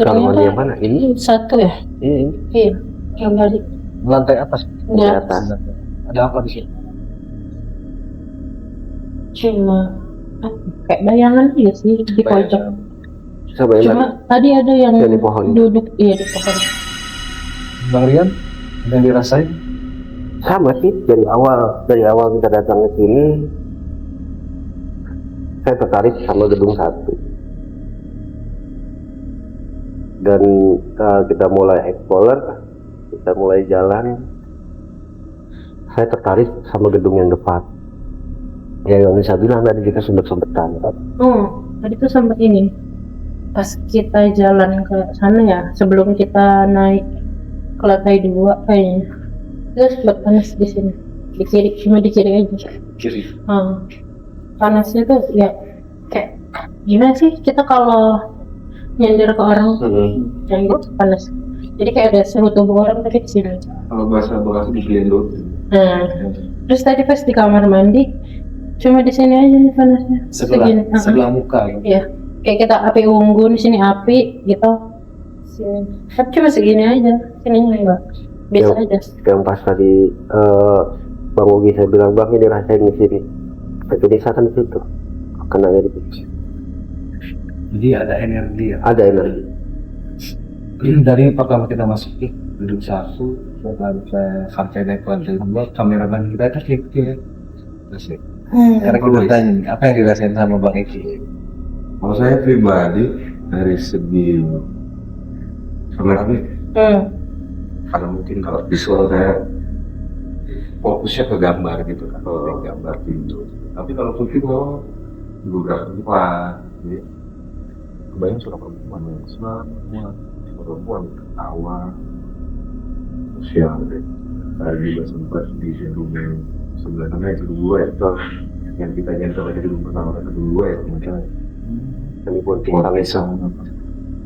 Kamar mandi yang mana? Ini? 1 ya? Iya. Yang balik. Lantai atas. Di atas. Ada apa di sini? Cuma kayak bayangan aja sih di pojok. Sama Cuma tadi ada yang di pohon. duduk di pohon. Bang Rian, ada yang dirasain? Sama sih, dari awal kita datang ke sini saya tertarik sama gedung 1. Dan kita mulai explore, kita mulai jalan, saya tertarik sama gedung yang depan. Ya yang saya bilang tadi, kita sempet-sempetan. Tadi tuh sempat ini. Pas kita jalan ke sana ya, sebelum kita naik ke lantai 2 kayaknya. Terus sempat panas di sini. Di kiri, cuma di kiri aja. Kiri. Panasnya tuh ya kayak gimana sih, kita kalau nyender ke orang yang gitu panas. Jadi kayak ada suhu tubuh orang tapi di sini. Kalau bahasa di gelendot. Terus tadi pas di kamar mandi, cuma di sini aja nih panasnya. Sebelah muka. Iya, kayak kita api unggun, di sini api gitu. Tapi cuma segini aja, sini enggak. Biasa aja. Yang pas tadi Bang Ugi saya bilang, Bang ini rasain di sini. Itu di sana situ, kenanya di situ. Jadi ada energi ya. Ada energi. Dari pertama kita masuk gedung 1, lalu sampai naik ke lantai 2, kameraman kita kan gitu ya. Terus ya. Karena kita tanya, apa yang dirasain sama Bang Eki? Kalau saya pribadi dari segi sebenarnya karena mungkin kalau visual saya fokusnya ke gambar gitu kan, gambar pintu. Tapi kalau putih mau beberapa tempat, jadi kebayang suara perempuan yang perempuan ketawa, terus yang tadi juga sempat di gedung yang sebelah sana itu kedua ya, yang kita nyentuh aja gedung pertama dan kedua ya macam Ini pun tinggal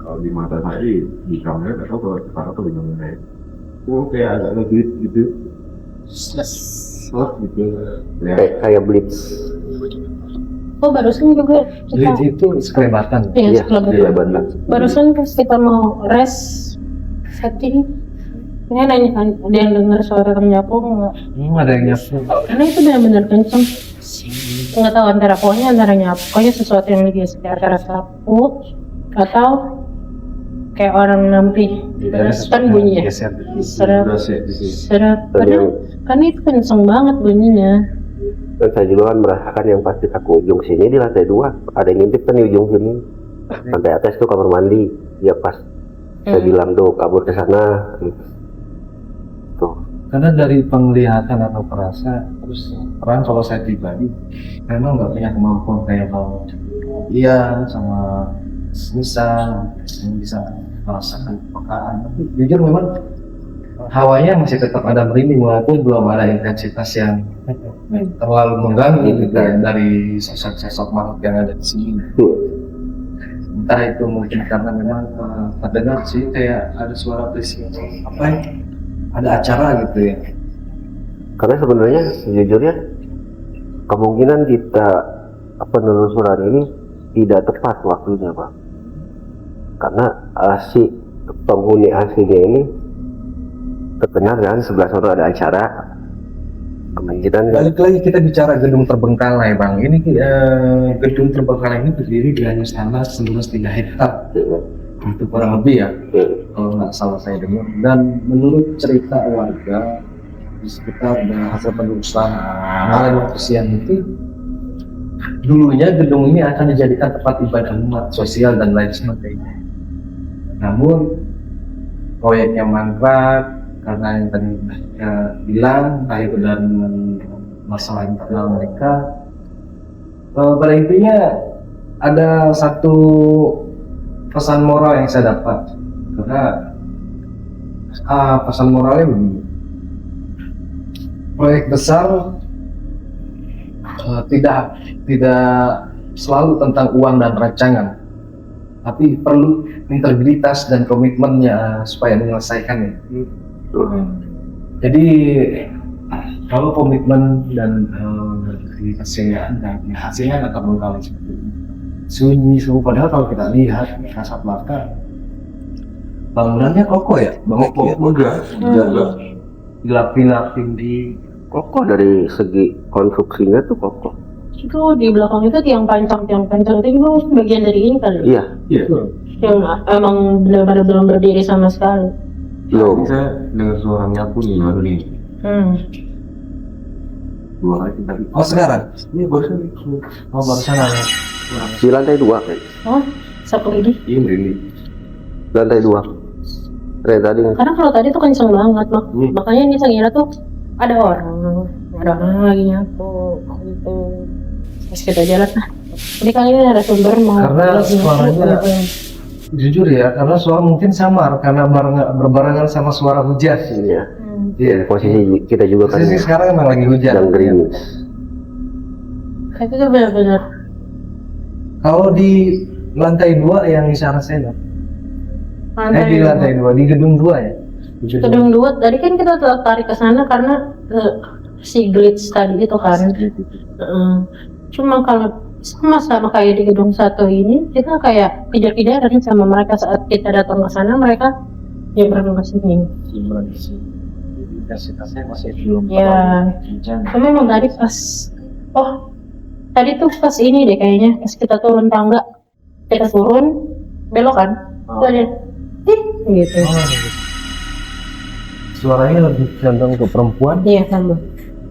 kalau di mata saya di kamera nggak tahu kalau kepala tuh bagaimana ya. Kayak agak legit gitu. slot gitu ya. Kayak blitz. Oh barusan juga kita Jadi itu sekelebatan. ya Kelebatan. barusan pas kita mau rest setting ini nanya kan ada yang dengar suara orang nyapu nggak? Ada yang nyapu. Karena itu benar-benar kenceng. Nggak tahu antara pokoknya antara nyapu kayak sesuatu yang lagi antara sapu atau kayak orang nampi kan bunyi ya serap serap karena itu kenceng banget bunyinya. Dan saya juga kan merasakan yang pasti aku ujung sini di lantai 2 ada yang ngintip kan di ujung sini. Lantai atas tuh kamar mandi. Ya pas saya bilang tuh kabur ke sana. Tuh. Karena dari penglihatan atau perasa, terus terang kalau saya pribadi memang nggak punya kemampuan kayak kalau iya sama Nisa yang bisa merasakan pekaan. Tapi jujur memang hawanya masih tetap ada merinding walaupun belum ada intensitas yang terlalu mengganggu gitu dari sosok-sosok makhluk yang ada di sini. Entah itu mungkin karena memang terdengar sih kayak ada suara berisik apa ya? Ada acara gitu ya. Karena sebenarnya sejujurnya kemungkinan kita penelusuran ini tidak tepat waktunya, Pak. Karena si penghuni aslinya ini terdengar kan sebelah sana ada acara. Kemungkinan Balik lagi kita bicara gedung terbengkalai Bang. Ini gedung terbengkalai ini berdiri di hanya tanah seluas 3 hektar. Itu kurang lebih ya, kalau nggak salah saya dengar. Dan menurut cerita warga di sekitar hasil penelusuran Malai Waktusian itu, dulunya gedung ini akan dijadikan tempat ibadah umat, sosial dan lain sebagainya. Namun proyeknya mangkrak karena yang tadi bilang kayak benar masalah internal mereka. Pada intinya ada satu pesan moral yang saya dapat, karena pesan moralnya begini: proyek besar tidak selalu tentang uang dan rancangan, tapi perlu integritas dan komitmennya supaya menyelesaikannya. Jadi kalau komitmen dan integritasnya ada, hasilnya akan berkali seperti ini. Sunyi semua, padahal kalau kita lihat kasat mata bangunannya kokoh ya, gelap-gelap tinggi. kokoh dari segi konstruksinya tuh kokoh. Itu di belakang itu tiang pancang itu juga bagian dari ini kali. Iya. Yang emang benar-benar belum berdiri sama sekali. Belum. Saya dengar suara nyapu nih baru nih. 2 kali tadi. Oh sekarang? Ini barusan Oh barusan ada. Di lantai 2 kan? Oh, satu lagi. ini ini. Lantai 2. Kayak tadi. Karena kalau tadi tuh kenceng banget makanya ini saya kira tuh ada orang lagi nyapu gitu. Terus kita jalan lah. Jadi kali ini ada sumber mau. Karena suaranya jujur ya, karena suara mungkin samar karena berbarengan sama suara hujan. Iya. Iya. Posisi kita juga kan Posisi sekarang emang lagi hujan. yang gerimis. Itu tuh benar-benar. Kalau di lantai 2 yang isyarat saya, di lantai 2 di gedung 2 ya. Gedung 2 tadi kan kita tarik ke sana karena si glitch tadi itu kan. Cuma kalau sama kayak di gedung 1 ini kita kayak kejar-kejaran sama mereka saat kita datang ke sana, mereka nyebrang ke sini. Intensitasnya masih belum Ya, cuma memang tadi pas tadi tuh pas ini deh kayaknya pas kita turun tangga, kita turun belok kan, tuh ada gitu. Suaranya lebih cenderung ke perempuan. Iya sama.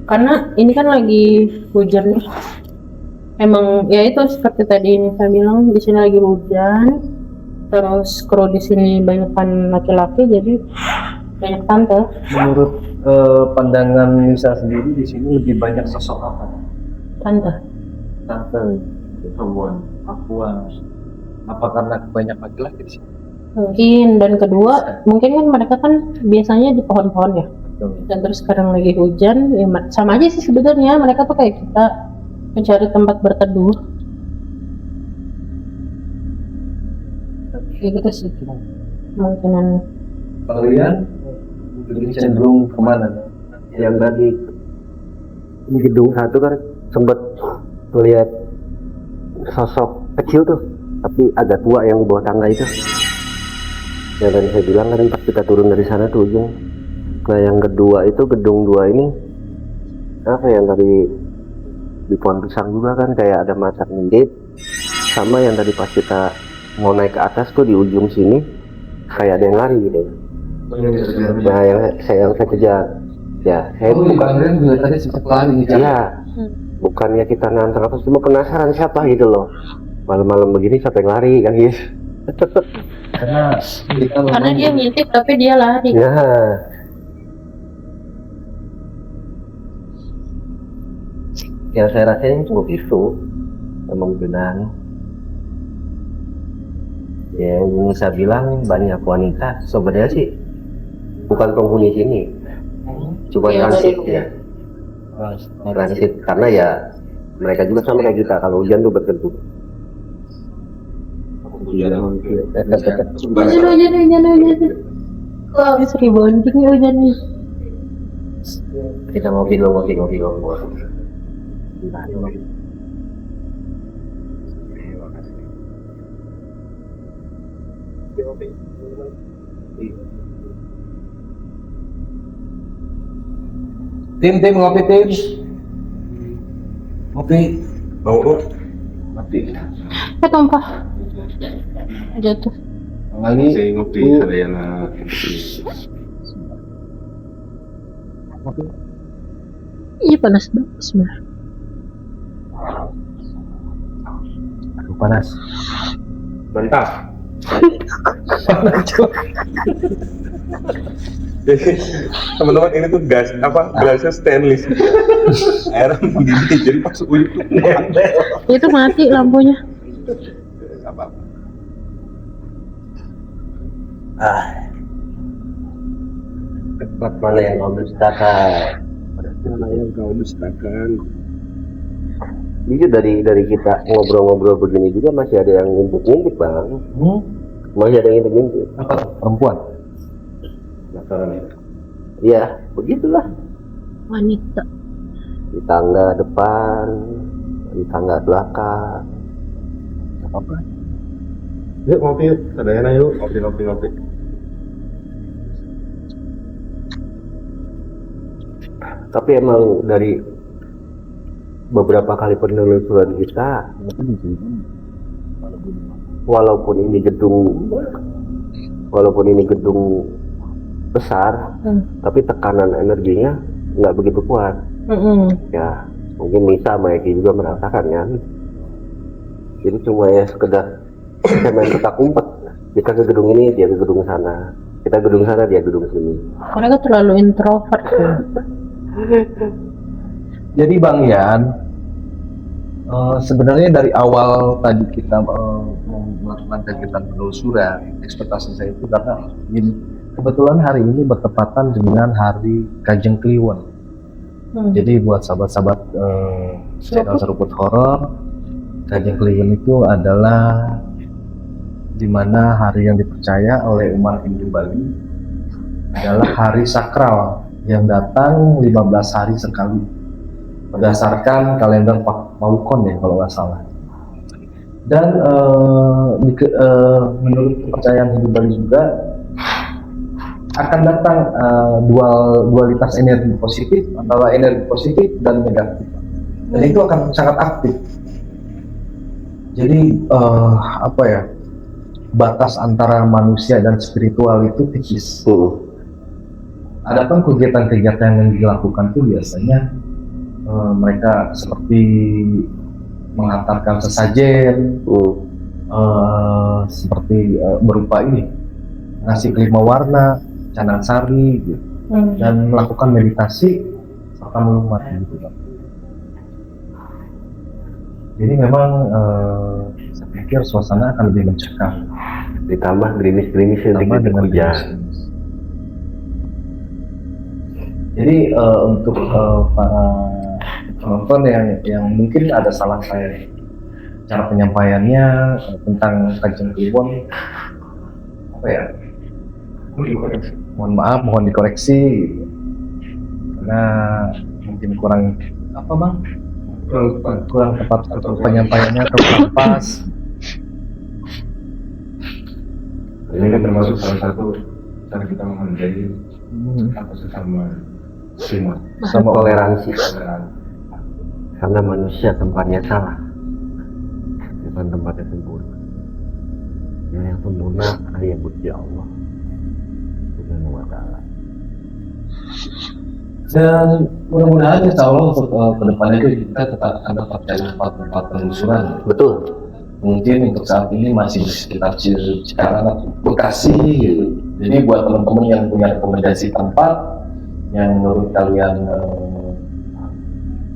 Karena ini kan lagi hujan nih. Emang ya itu seperti tadi ini saya bilang di sini lagi hujan. Terus kru di sini banyakkan laki-laki jadi banyak tante. Menurut pandangan Nisa sendiri di sini lebih banyak sosok apa? Tante. Perempuan. Apa karena banyak laki-laki di sini? Mungkin, dan kedua mungkin kan mereka kan biasanya di pohon-pohon ya. Dan terus sekarang lagi hujan, ya sama aja sih sebetulnya mereka tuh kayak kita mencari tempat berteduh. Kayak gitu sih kemungkinan. Kalian lebih cenderung kemana? yang tadi di gedung satu kan sempet melihat sosok kecil tuh, tapi agak tua yang di bawah tangga itu. Yang tadi saya bilang kan pas kita turun dari sana tuh ujung. Nah yang kedua itu gedung 2 ini apa yang tadi di pohon pisang juga kan kayak ada masak ngintip, sama yang tadi pas kita mau naik ke atas tuh di ujung sini kayak ada yang lari gitu. Nah yang saya kejar ya, saya bukan juga tadi sempat lari ya, bukannya kita nantang apa, cuma penasaran siapa gitu loh, malam-malam begini siapa yang lari kan guys. karena kita Karena dia ngintip tapi dia lari. Ya yang saya rasain cukup itu emang benar. Yang saya bilang banyak wanita sebenarnya sih bukan penghuni sini, cuma Iya, transit dari ya, transit karena ya mereka juga sama kayak kita kalau hujan tuh berkedut. Hujan. Wah, habis rebounding ya hujan nih. Kita ngopi. tim ngopi tim ngopi Mati. Tumpah. Jatuh. kali Saya ngopi ada yang Iya panas banget sebenarnya. aduh panas mantap. Teman-teman ini tuh gas gelasnya stainless. Air begini jadi pas uyuh tuh nempel. Itu mati lampunya. Apa? Tempat mana yang kamu dustakan? Mana yang kau dustakan? Jujur dari kita ngobrol-ngobrol begini juga masih ada yang ngintip-ngintip bang. Masih ada yang ngintip-ngintip. apa perempuan Penasaran ya? Iya, begitulah. Wanita. Di tangga depan, di tangga belakang. apa Yuk ngopi yuk, ada enak yuk, ngopi. Tapi emang dari beberapa kali penelusuran kita, walaupun ini gedung besar, tapi tekanan energinya nggak begitu kuat. Ya mungkin Nisa sama Eki juga merasakan kan. Jadi cuma ya sekedar kita main petak umpet. Kita ke gedung ini, dia ke gedung sana. Kita gedung sana, dia gedung sini. Mereka terlalu introvert. jadi Bang Yan sebenarnya dari awal tadi kita melakukan kegiatan penelusuran, ekspektasi saya itu karena ini kebetulan hari ini bertepatan dengan hari Kanjeng Kliwon. Jadi buat sahabat-sahabat channel Seruput Horor, Kanjeng Kliwon itu adalah dimana hari yang dipercaya oleh umat Hindu Bali adalah hari sakral yang datang 15 hari sekali berdasarkan kalender Paukon ya kalau nggak salah. Dan menurut kepercayaan Hindu Bali juga akan datang dualitas energi positif antara energi positif dan negatif, dan itu akan sangat aktif. Jadi batas antara manusia dan spiritual itu tipis. Adapun kegiatan-kegiatan yang dilakukan itu biasanya mereka seperti mengantarkan sesajen, seperti berupa ini ngasih kelima warna, canang sari, gitu. Dan melakukan meditasi serta melumat gitu. Jadi memang saya pikir suasana akan lebih mencekam. Ditambah gerimis-gerimis sedikit Dengan hujan. Jadi untuk para penonton yang mungkin ada salah saya cara penyampaiannya tentang Kanjeng Kliwon, mohon maaf, mohon dikoreksi. karena mungkin kurang apa bang? Kurang tepat atau penyampaiannya atau kurang pas. Ini kan termasuk salah satu cara kita menghargai apa sesama umat. Sama Toleransi. Karena manusia tempatnya salah, bukan tempatnya sempurna. Yang sempurna hanya Gusti Allah Subhanahu wa Ta'ala. Dan mudah-mudahan insya Allah untuk kedepannya itu kita tetap akan dapat tempat penelusuran. Betul. Mungkin untuk saat ini masih di sekitar Cikarang atau Bekasi gitu. Jadi buat teman-teman yang punya rekomendasi tempat yang menurut kalian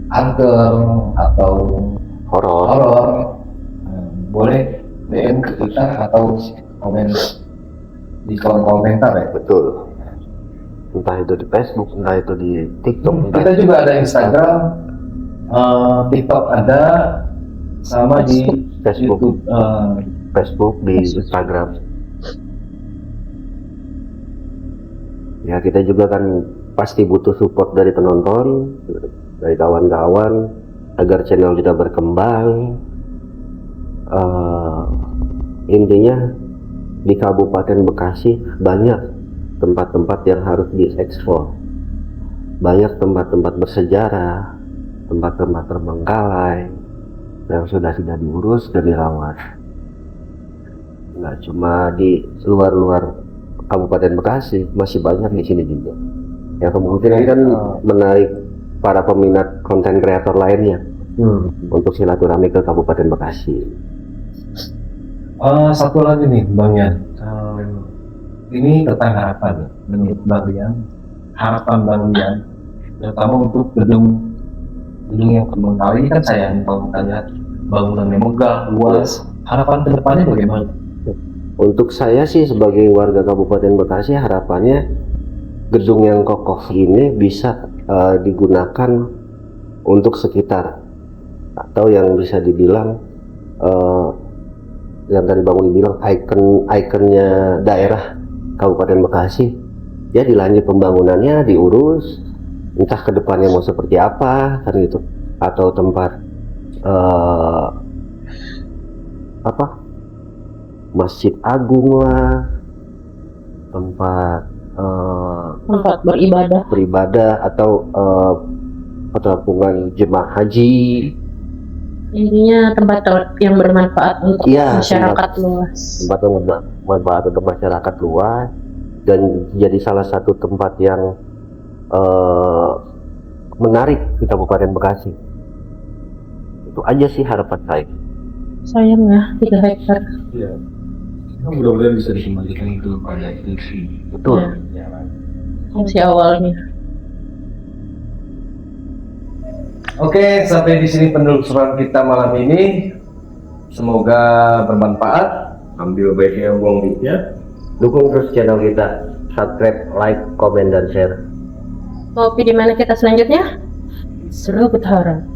angker atau horor, boleh DM ke kita atau komen di kolom komentar ya. Betul. Entah itu di Facebook, entah itu di TikTok. Kita juga ada Instagram, TikTok ada, sama di Facebook. YouTube. Facebook, di Instagram. Ya kita juga kan pasti butuh support dari penonton, dari kawan-kawan agar channel kita berkembang. Intinya di Kabupaten Bekasi banyak tempat-tempat yang harus dieksplor, banyak tempat-tempat bersejarah, tempat-tempat terbengkalai yang sudah diurus dan dirawat. Nggak cuma di luar Kabupaten Bekasi, masih banyak di sini juga. Yang kemungkinan kan menarik para peminat konten kreator lainnya untuk silaturahmi ke Kabupaten Bekasi. Satu lagi nih Bang Yan, ini tentang harapan menurut Bang Yan, harapan Bang Yan, terutama untuk gedung yang terbengkalai kan sayang kalau kita lihat bangunannya megah, luas. Harapan kedepannya bagaimana? Untuk saya sih sebagai warga Kabupaten Bekasi, harapannya gedung yang kokoh ini bisa digunakan untuk sekitar, atau yang bisa dibilang yang tadi Bangun bilang ikonnya daerah Kabupaten Bekasi. Ya dilanjut pembangunannya, diurus, entah kedepannya mau seperti apa kan gitu, atau tempat Masjid Agung lah, tempat beribadah atau penampungan jemaah haji. Intinya tempat yang bermanfaat untuk masyarakat tempat, luas. Tempat yang bermanfaat untuk masyarakat luas dan jadi salah satu tempat yang menarik di Kabupaten Bekasi. Itu aja sih harapan saya. Sayang ya, 3 hektar. Iya. Mudah-mudahan bisa dikembalikan itu pada fungsi. Betul. Fungsi awalnya. Oke, sampai di sini penelusuran kita malam ini. Semoga bermanfaat. Ambil baiknya, buang baiknya. Dukung terus channel kita, subscribe, like, komen, dan share. Kopi di mana kita selanjutnya? Seruput Haram.